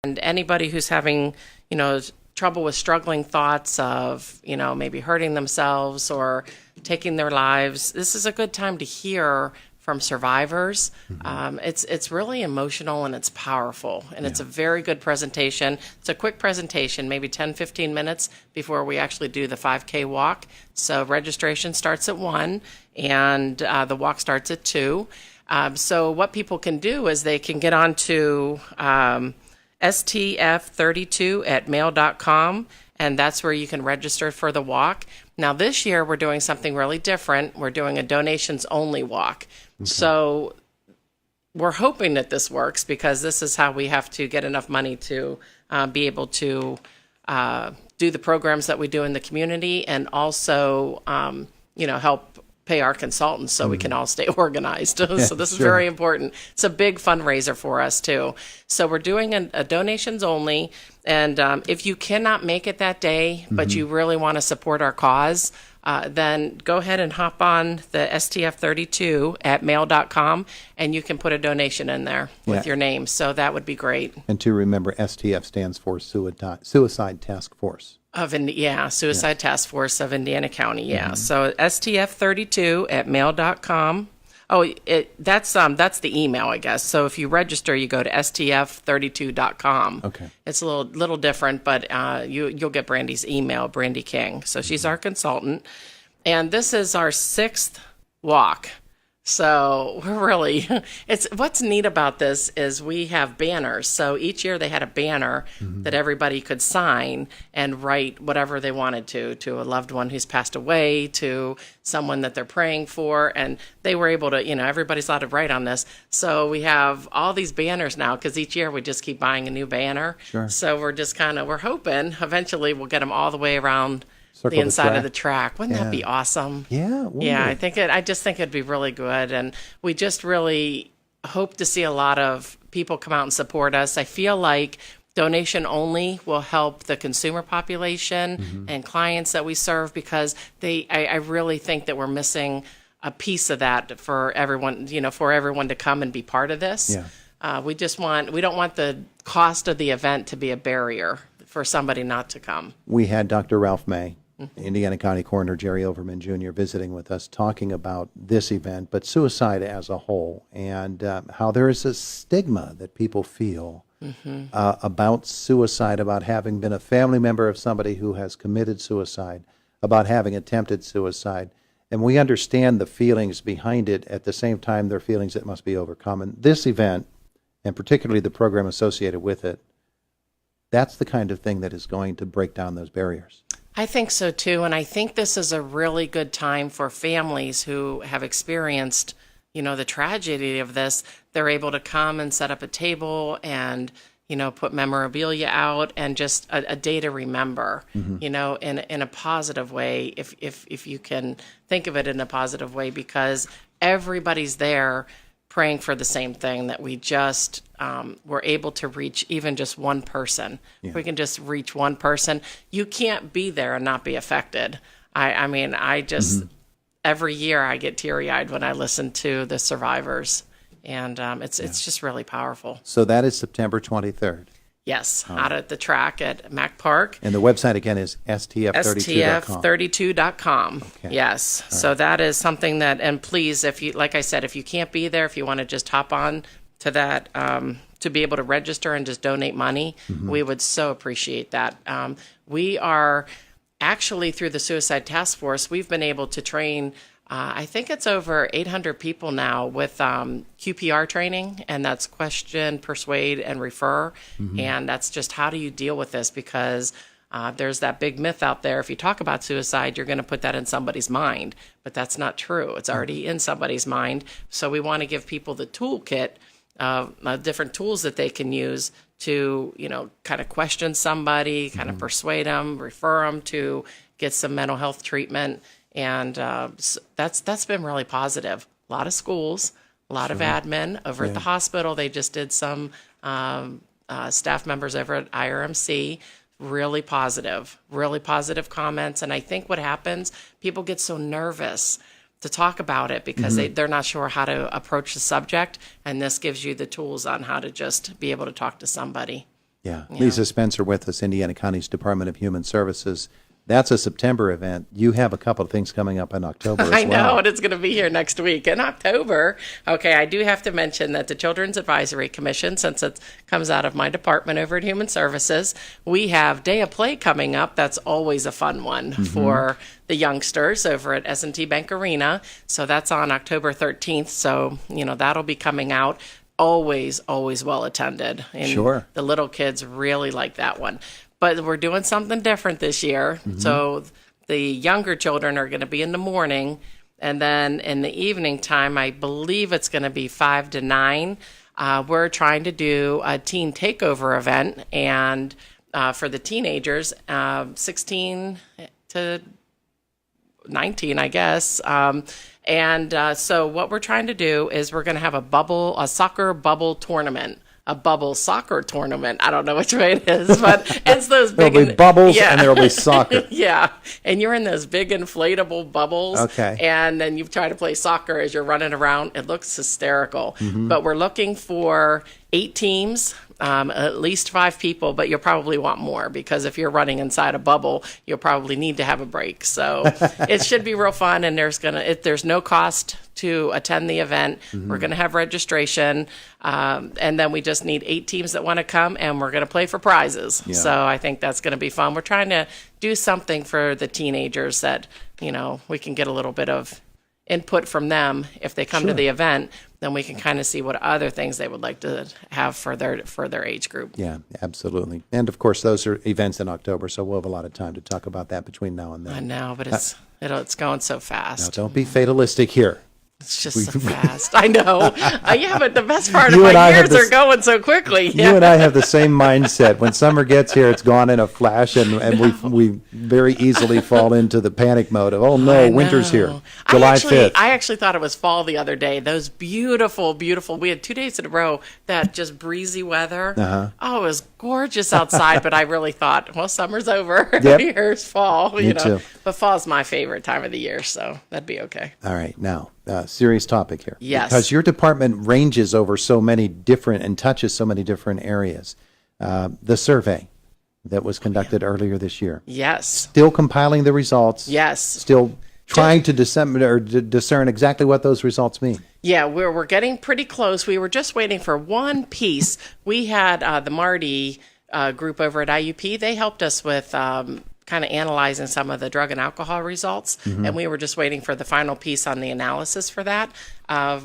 And anybody who's having, trouble with struggling thoughts of, maybe hurting themselves or taking their lives, this is a good time to hear from survivors. It's really emotional and it's powerful, and it's a very good presentation. It's a quick presentation, maybe 10, 15 minutes before we actually do the 5K walk. So registration starts at 1 and the walk starts at 2. So what people can do is they can get on to stf32@mail.com, and that's where you can register for the walk. Now, this year, we're doing something really different. We're doing a donations-only walk. Okay. So we're hoping that this works, because this is how we have to get enough money to be able to do the programs that we do in the community, and also, help pay our consultants so we can all stay organized. So this is very important. It's a big fundraiser for us too. So we're doing a donations only. And if you cannot make it that day, but you really want to support our cause, then go ahead and hop on the stf32@mail.com, and you can put a donation in there with your name. So that would be great. And to remember, STF stands for Suicide Task Force. Suicide Task Force of Indiana County. So stf32@mail.com. Oh, that's the email, I guess. So if you register, you go to stf32.com. Okay. It's a little different, but you'll get Brandy's email, Brandy King. So she's our consultant, and this is our 6th walk. So we're really, what's neat about this is we have banners. So each year they had a banner that everybody could sign and write whatever they wanted to a loved one who's passed away, to someone that they're praying for. And they were able to, everybody's allowed to write on this. So we have all these banners now, because each year we just keep buying a new banner. Sure. So we're just we're hoping eventually we'll get them all the way around the inside of the track. Wouldn't that be awesome? Yeah. I just think it'd be really good. And we just really hope to see a lot of people come out and support us. I feel like donation only will help the consumer population and clients that we serve, because I really think that we're missing a piece of that for everyone, for everyone to come and be part of this. Yeah. We don't want the cost of the event to be a barrier for somebody not to come. We had Dr. Ralph May, Indiana County Coroner Jerry Overman Jr. visiting with us, talking about this event, but suicide as a whole, and how there is a stigma that people feel about suicide, about having been a family member of somebody who has committed suicide, about having attempted suicide. And we understand the feelings behind it. At the same time, they're feelings that must be overcome. And this event, and particularly the program associated with it, that's the kind of thing that is going to break down those barriers. I think so too, and I think this is a really good time for families who have experienced, the tragedy of this. They're able to come and set up a table and, put memorabilia out, and just a day to remember, in a positive way, if you can think of it in a positive way, because everybody's there praying for the same thing, that we just were able to reach even just one person. If we can just reach one person, you can't be there and not be affected. I just, every year I get teary-eyed when I listen to the survivors, and it's just really powerful. So that is September 23rd. Yes, out at the track at Mack Park. And the website again is stf32.com. stf32.com. Okay. Yes. So that is something that, and please, if you, like I said, if you can't be there, if you want to just hop on to that, to be able to register and just donate money, we would so appreciate that. We are actually, through the Suicide Task Force, we've been able to train, I think it's over 800 people now with QPR training, and that's question, persuade, and refer. And that's just, how do you deal with this? Because there's that big myth out there. If you talk about suicide, you're going to put that in somebody's mind, but that's not true. It's already in somebody's mind. So we want to give people the toolkit of different tools that they can use to, kind of question somebody, kind of persuade them, refer them to get some mental health treatment. And that's been really positive. A lot of schools, a lot of admin over at the hospital. They just did some staff members over at IRMC. Really positive comments. And I think what happens, people get so nervous to talk about it because they're not sure how to approach the subject. And this gives you the tools on how to just be able to talk to somebody. Yeah. Lisa Spencer with us, Indiana County's Department of Human Services. That's a September event. You have a couple of things coming up in October as well. I know, and it's going to be here next week in October. Okay, I do have to mention that the Children's Advisory Commission, since it comes out of my department over at Human Services, we have Day of Play coming up. That's always a fun one for the youngsters over at S&T Bank Arena. So that's on October 13th. So, that'll be coming out. Always well attended. And Sure. the little kids really like that one. But we're doing something different this year. So the younger children are going to be in the morning, and then in the evening time, I believe it's going to be 5 to 9. We're trying to do a teen takeover event, and for the teenagers, 16 to 19, I guess. So what we're trying to do is we're going to have a soccer bubble tournament. A bubble soccer tournament. I don't know which way it is, but it's those big. There'll be bubbles and there'll be soccer. Yeah, and you're in those big inflatable bubbles. Okay. And then you try to play soccer as you're running around. It looks hysterical. But we're looking for 8 teams. At least 5 people, but you'll probably want more because if you're running inside a bubble, you'll probably need to have a break. So it should be real fun, and there's no cost to attend the event. We're going to have registration, and then we just need 8 teams that want to come, and we're going to play for prizes. Yeah. So I think that's going to be fun. We're trying to do something for the teenagers that we can get a little bit of input from them if they come to the event. Then we can kind of see what other things they would like to have for their age group. Yeah, absolutely. And of course, those are events in October, so we'll have a lot of time to talk about that between now and then. I know, but it's going so Now, fast. don't be fatalistic here. It's just so fast. I know. Yeah, but the best part of You and I my have years are going so quickly. You and I have the same mindset. When summer gets here, it's gone in a flash, and we very easily fall into the panic mode of, oh no, winter's here. July 5th. I actually thought it was fall the other day. Those beautiful, we had 2 days in a row, that just breezy weather. Oh, it was gorgeous outside, but I really thought, well, summer's over. Yep. Here's fall. Me too. But fall's my favorite time of the year, so that'd be okay. All right, now, serious topic here. Yes. Because your department ranges over so many different and touches so many different areas. The survey that was conducted earlier this year. Yes. Still compiling the results. Yes. Still trying to discern exactly what those results mean. Yeah, we're getting pretty close. We were just waiting for one piece. We had the Marty group over at IUP. They helped us with kind of analyzing some of the drug and alcohol results, and we were just waiting for the final piece on the analysis for that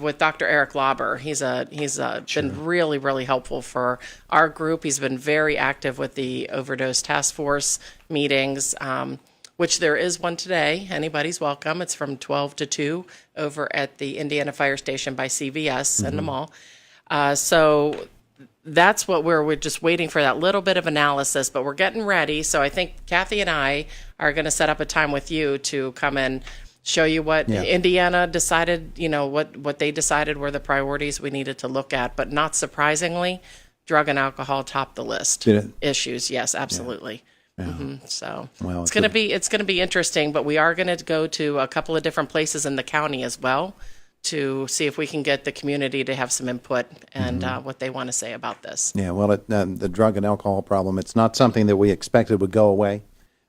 with Dr. Eric Lauber. He's been really, really helpful for our group. He's been very active with the overdose task force meetings, which there is one today. Anybody's welcome. It's from 12 to 2 over at the Indiana Fire Station by CVS in the mall. So that's what we're just waiting for, that little bit of analysis, but we're getting ready. So I think Kathy and I are going to set up a time with you to come and show you what Indiana decided, what they decided were the priorities we needed to look at. But not surprisingly, drug and alcohol topped the list. Did it? Issues. Yes, absolutely. So Well, it's going to be interesting, but we are going to go to a couple of different places in the county as well to see if we can get the community to have some input and what they want to say about this. Yeah, well, the drug and alcohol problem, it's not something that we expected would go away,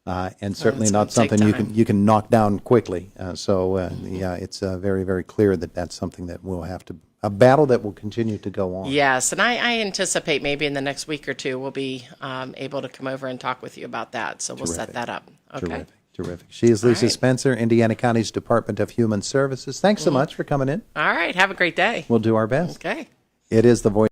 and certainly it's not gonna take something time. you can knock down quickly. It's very, very clear that that's something that we'll have to, a battle that will continue to go on. Yes, and I anticipate maybe in the next week or two we'll be able to come over and talk with you about that. So we'll set that up. Okay. Terrific. She is Lisa right. Spencer, Indiana County's Department of Human Services. Thanks so much for coming in. All right. Have a great day. We'll do our best. Okay. It is the voice.